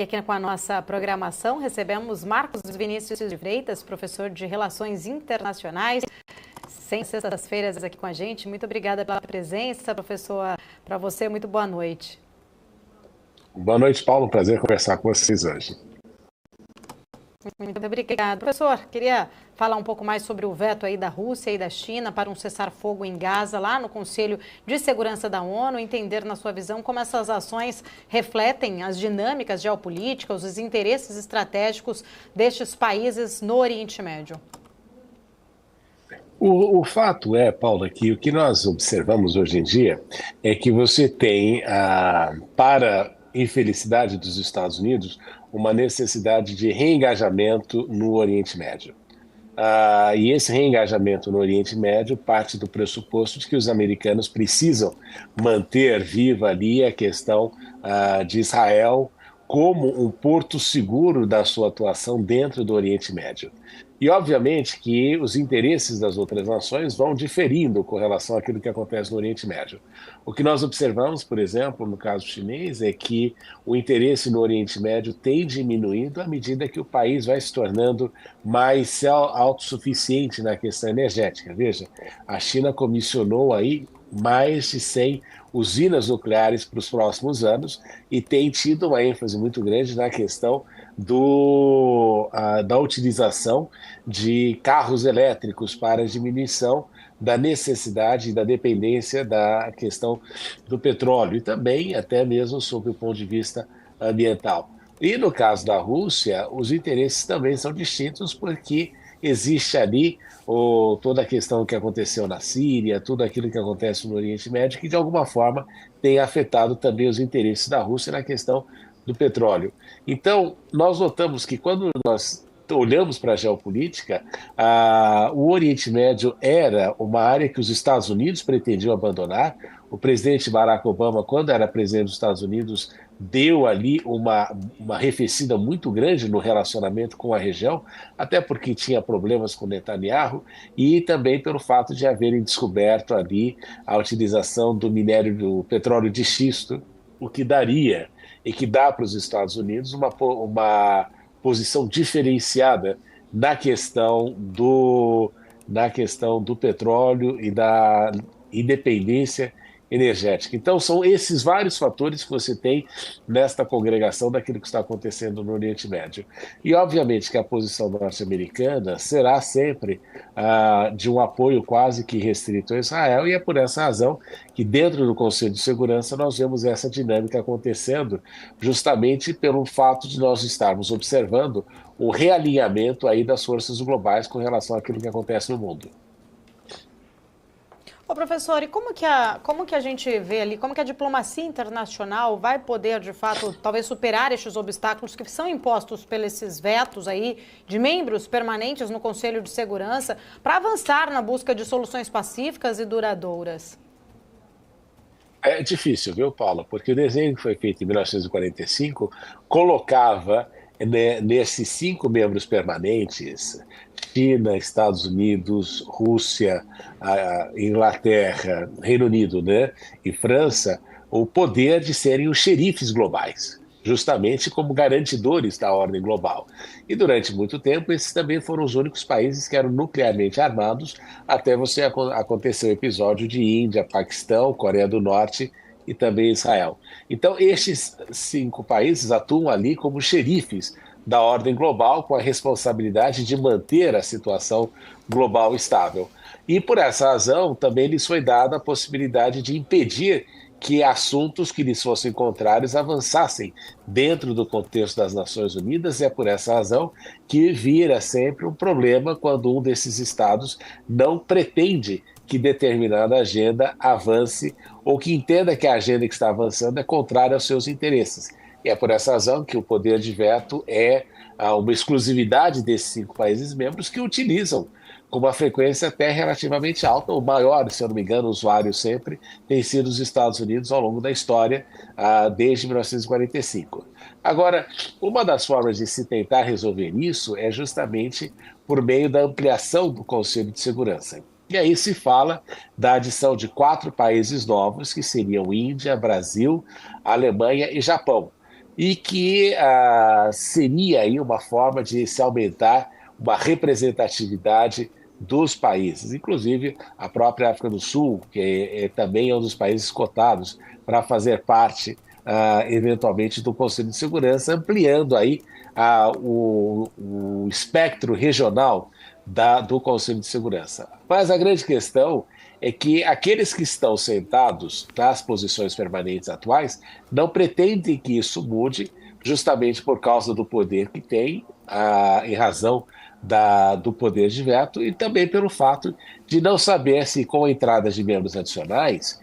Aqui com a nossa programação, recebemos Marcos Vinícius de Freitas, professor de Relações Internacionais, sempre sextas-feiras aqui com a gente. Muito obrigada pela presença, professor. Para você, muito boa noite. Boa noite, Paulo. Prazer conversar com vocês hoje. Muito obrigada. Professor, queria falar um pouco mais sobre o veto aí da Rússia e da China para um cessar-fogo em Gaza, lá no Conselho de Segurança da ONU, entender, na sua visão, como essas ações refletem as dinâmicas geopolíticas, os interesses estratégicos destes países no Oriente Médio. O fato é, Paulo, que o que nós observamos hoje em dia é que você tem, para infelicidade dos Estados Unidos, uma necessidade de reengajamento no Oriente Médio. E esse reengajamento no Oriente Médio parte do pressuposto de que os americanos precisam manter viva ali a questão de Israel como um porto seguro da sua atuação dentro do Oriente Médio. E, obviamente, que os interesses das outras nações vão diferindo com relação àquilo que acontece no Oriente Médio. O que nós observamos, por exemplo, no caso chinês, é que o interesse no Oriente Médio tem diminuído à medida que o país vai se tornando mais autossuficiente na questão energética. Veja, a China comissionou aí mais de 100 usinas nucleares para os próximos anos e tem tido uma ênfase muito grande na questão da utilização de carros elétricos para a diminuição da necessidade e da dependência da questão do petróleo e também até mesmo sob o ponto de vista ambiental. E no caso da Rússia, os interesses também são distintos porque existe ali toda a questão que aconteceu na Síria, tudo aquilo que acontece no Oriente Médio, que de alguma forma tem afetado também os interesses da Rússia na questão do petróleo. Então, nós notamos que quando nós olhamos para a geopolítica, o Oriente Médio era uma área que os Estados Unidos pretendiam abandonar. O presidente Barack Obama, quando era presidente dos Estados Unidos, deu ali uma arrefecida muito grande no relacionamento com a região, até porque tinha problemas com Netanyahu e também pelo fato de haverem descoberto ali a utilização do minério do petróleo de xisto, o que daria e que dá para os Estados Unidos uma posição diferenciada na questão do petróleo e da independência energética. Então, são esses vários fatores que você tem nesta congregação daquilo que está acontecendo no Oriente Médio. E, obviamente, que a posição norte-americana será sempre de um apoio quase que restrito a Israel, e é por essa razão que, dentro do Conselho de Segurança, nós vemos essa dinâmica acontecendo, justamente pelo fato de nós estarmos observando o realinhamento aí das forças globais com relação àquilo que acontece no mundo. Ô, professor, e como que a gente vê ali, como que a diplomacia internacional vai poder, de fato, talvez superar estes obstáculos que são impostos pelos esses vetos aí de membros permanentes no Conselho de Segurança para avançar na busca de soluções pacíficas e duradouras? É difícil, viu, Paula? Porque o desenho que foi feito em 1945 colocava nesses 5 membros permanentes, China, Estados Unidos, Rússia, Inglaterra, Reino Unido, né, e França, o poder de serem os xerifes globais, justamente como garantidores da ordem global. E durante muito tempo, esses também foram os únicos países que eram nuclearmente armados, até acontecer o episódio de Índia, Paquistão, Coreia do Norte e também Israel. Então, estes 5 países atuam ali como xerifes da ordem global, com a responsabilidade de manter a situação global estável. E por essa razão, também lhes foi dada a possibilidade de impedir que assuntos que lhes fossem contrários avançassem dentro do contexto das Nações Unidas, e é por essa razão que vira sempre um problema quando um desses estados não pretende que determinada agenda avance ou que entenda que a agenda que está avançando é contrária aos seus interesses. E é por essa razão que o poder de veto é uma exclusividade desses 5 países membros que utilizam com uma frequência até relativamente alta. O maior, se eu não me engano, usuário sempre tem sido os Estados Unidos ao longo da história, desde 1945. Agora, uma das formas de se tentar resolver isso é justamente por meio da ampliação do Conselho de Segurança. E aí se fala da adição de 4 países novos, que seriam Índia, Brasil, Alemanha e Japão. e que seria aí uma forma de se aumentar uma representatividade dos países, inclusive a própria África do Sul, que também é um dos países cotados para fazer parte, eventualmente, do Conselho de Segurança, ampliando aí o espectro regional do Conselho de Segurança. Mas a grande questão é que aqueles que estão sentados nas posições permanentes atuais não pretendem que isso mude, justamente por causa do poder que tem, em razão do poder de veto, e também pelo fato de não saber se, com a entrada de membros adicionais,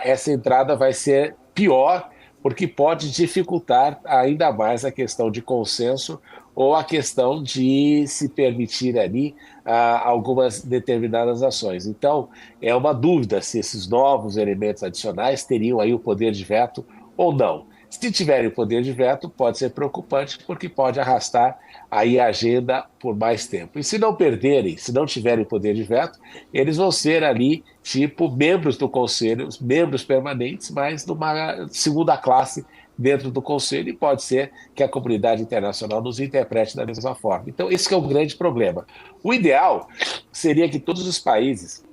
essa entrada vai ser pior, porque pode dificultar ainda mais a questão de consenso ou a questão de se permitir ali algumas determinadas ações. Então, é uma dúvida se esses novos elementos adicionais teriam aí o poder de veto ou não. Se tiverem o poder de veto, pode ser preocupante, porque pode arrastar aí a agenda por mais tempo. E se não perderem, se não tiverem poder de veto, eles vão ser ali, tipo, membros do Conselho, membros permanentes, mas numa segunda classe dentro do Conselho, e pode ser que a comunidade internacional nos interprete da mesma forma. Então, esse que é o grande problema. O ideal seria que todos os países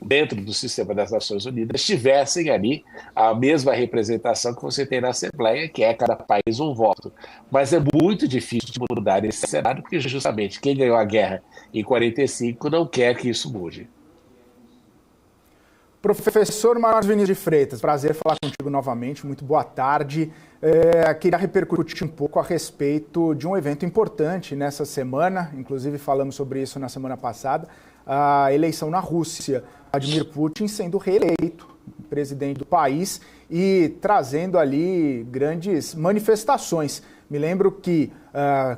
dentro do sistema das Nações Unidas tivessem ali a mesma representação que você tem na Assembleia, que é cada país um voto. Mas é muito difícil de mudar esse cenário, porque justamente quem ganhou a guerra em 45 não quer que isso mude. Professor Marcos Vinícius de Freitas, prazer falar contigo novamente, muito boa tarde. Queria repercutir um pouco a respeito de um evento importante nessa semana, inclusive falamos sobre isso na semana passada, a eleição na Rússia. Vladimir Putin sendo reeleito presidente do país e trazendo ali grandes manifestações. Me lembro que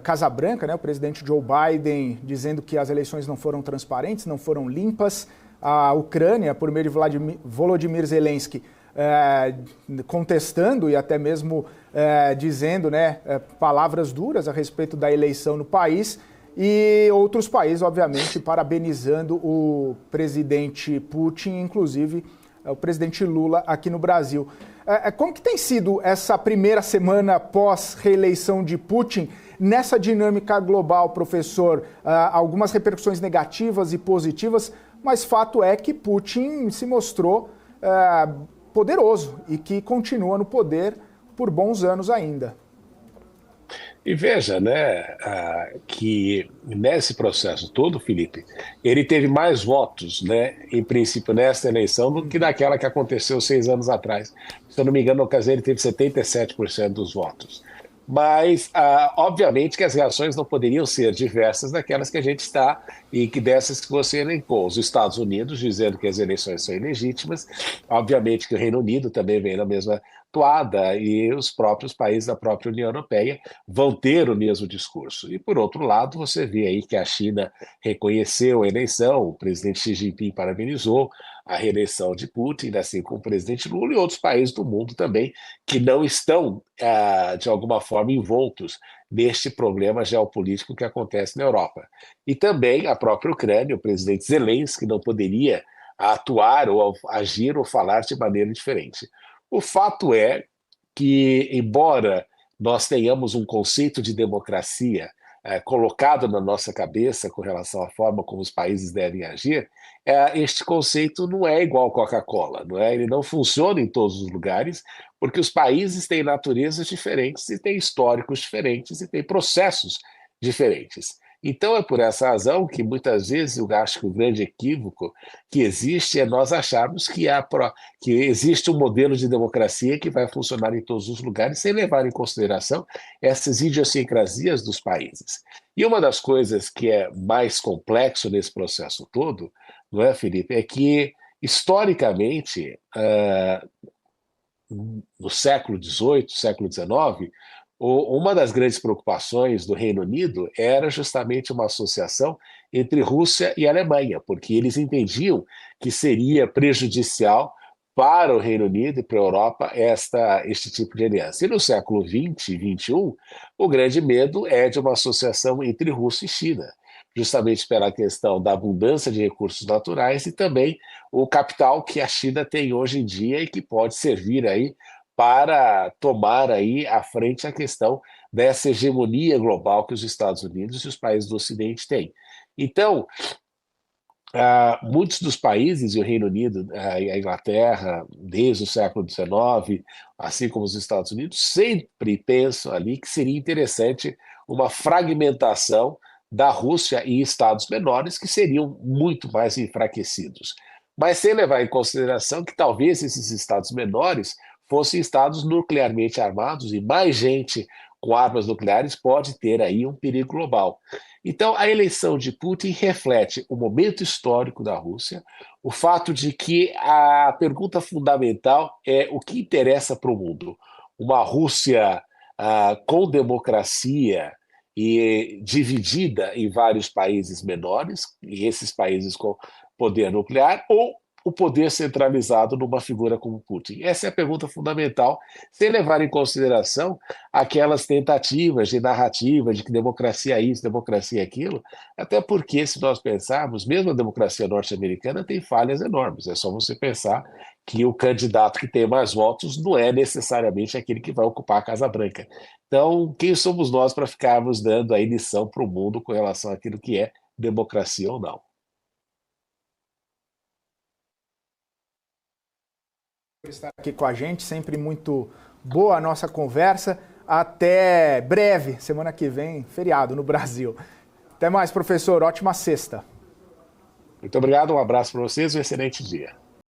Casa Branca, né, o presidente Joe Biden, dizendo que as eleições não foram transparentes, não foram limpas. A Ucrânia, por meio de Volodymyr Zelensky, contestando e até mesmo dizendo, né, palavras duras a respeito da eleição no país. E outros países, obviamente, parabenizando o presidente Putin, inclusive o presidente Lula aqui no Brasil. Como que tem sido essa primeira semana pós-reeleição de Putin nessa dinâmica global, professor? Algumas repercussões negativas e positivas, mas fato é que Putin se mostrou poderoso e que continua no poder por bons anos ainda. E veja, né, que nesse processo todo, Felipe, ele teve mais votos, né, em princípio, nessa eleição do que naquela que aconteceu 6 anos atrás. Se eu não me engano, na ocasião ele teve 77% dos votos. Mas, obviamente, que as reações não poderiam ser diversas daquelas que a gente está e que dessas que você elencou. Os Estados Unidos dizendo que as eleições são ilegítimas, obviamente que o Reino Unido também vem na mesma toada e os próprios países da própria União Europeia vão ter o mesmo discurso. E, por outro lado, você vê aí que a China reconheceu a eleição, o presidente Xi Jinping parabenizou a reeleição de Putin, assim como o presidente Lula e outros países do mundo também, que não estão, de alguma forma, envoltos neste problema geopolítico que acontece na Europa. E também a própria Ucrânia, o presidente Zelensky não poderia atuar ou agir ou falar de maneira diferente. O fato é que, embora nós tenhamos um conceito de democracia colocado na nossa cabeça com relação à forma como os países devem agir, este conceito não é igual Coca-Cola, não é? Ele não funciona em todos os lugares, porque os países têm naturezas diferentes e têm históricos diferentes e têm processos diferentes. Então é por essa razão que muitas vezes eu acho que o grande equívoco que existe é nós acharmos que existe um modelo de democracia que vai funcionar em todos os lugares sem levar em consideração essas idiosincrasias dos países. E uma das coisas que é mais complexo nesse processo todo, não é, Felipe, é que historicamente, no século XVIII, século XIX, uma das grandes preocupações do Reino Unido era justamente uma associação entre Rússia e Alemanha, porque eles entendiam que seria prejudicial para o Reino Unido e para a Europa este tipo de aliança. E no século XX e XXI, o grande medo é de uma associação entre Rússia e China, justamente pela questão da abundância de recursos naturais e também o capital que a China tem hoje em dia e que pode servir aí para tomar aí à frente a questão dessa hegemonia global que os Estados Unidos e os países do Ocidente têm. Então, muitos dos países, e o Reino Unido, a Inglaterra, desde o século XIX, assim como os Estados Unidos, sempre pensam ali que seria interessante uma fragmentação da Rússia em estados menores que seriam muito mais enfraquecidos. Mas sem levar em consideração que talvez esses estados menores fossem estados nuclearmente armados e mais gente com armas nucleares pode ter aí um perigo global. Então, a eleição de Putin reflete o momento histórico da Rússia, o fato de que a pergunta fundamental é o que interessa para o mundo. Uma Rússia com democracia e dividida em vários países menores, e esses países com poder nuclear, ou o poder centralizado numa figura como Putin? Essa é a pergunta fundamental, sem levar em consideração aquelas tentativas de narrativa de que democracia é isso, democracia é aquilo, até porque, se nós pensarmos, mesmo a democracia norte-americana tem falhas enormes. É só você pensar que o candidato que tem mais votos não é necessariamente aquele que vai ocupar a Casa Branca. Então, quem somos nós para ficarmos dando aí lição para o mundo com relação àquilo que é democracia ou não? Por estar aqui com a gente, sempre muito boa a nossa conversa. Até breve, semana que vem, feriado no Brasil. Até mais, professor. Ótima sexta. Muito obrigado, um abraço para vocês e um excelente dia.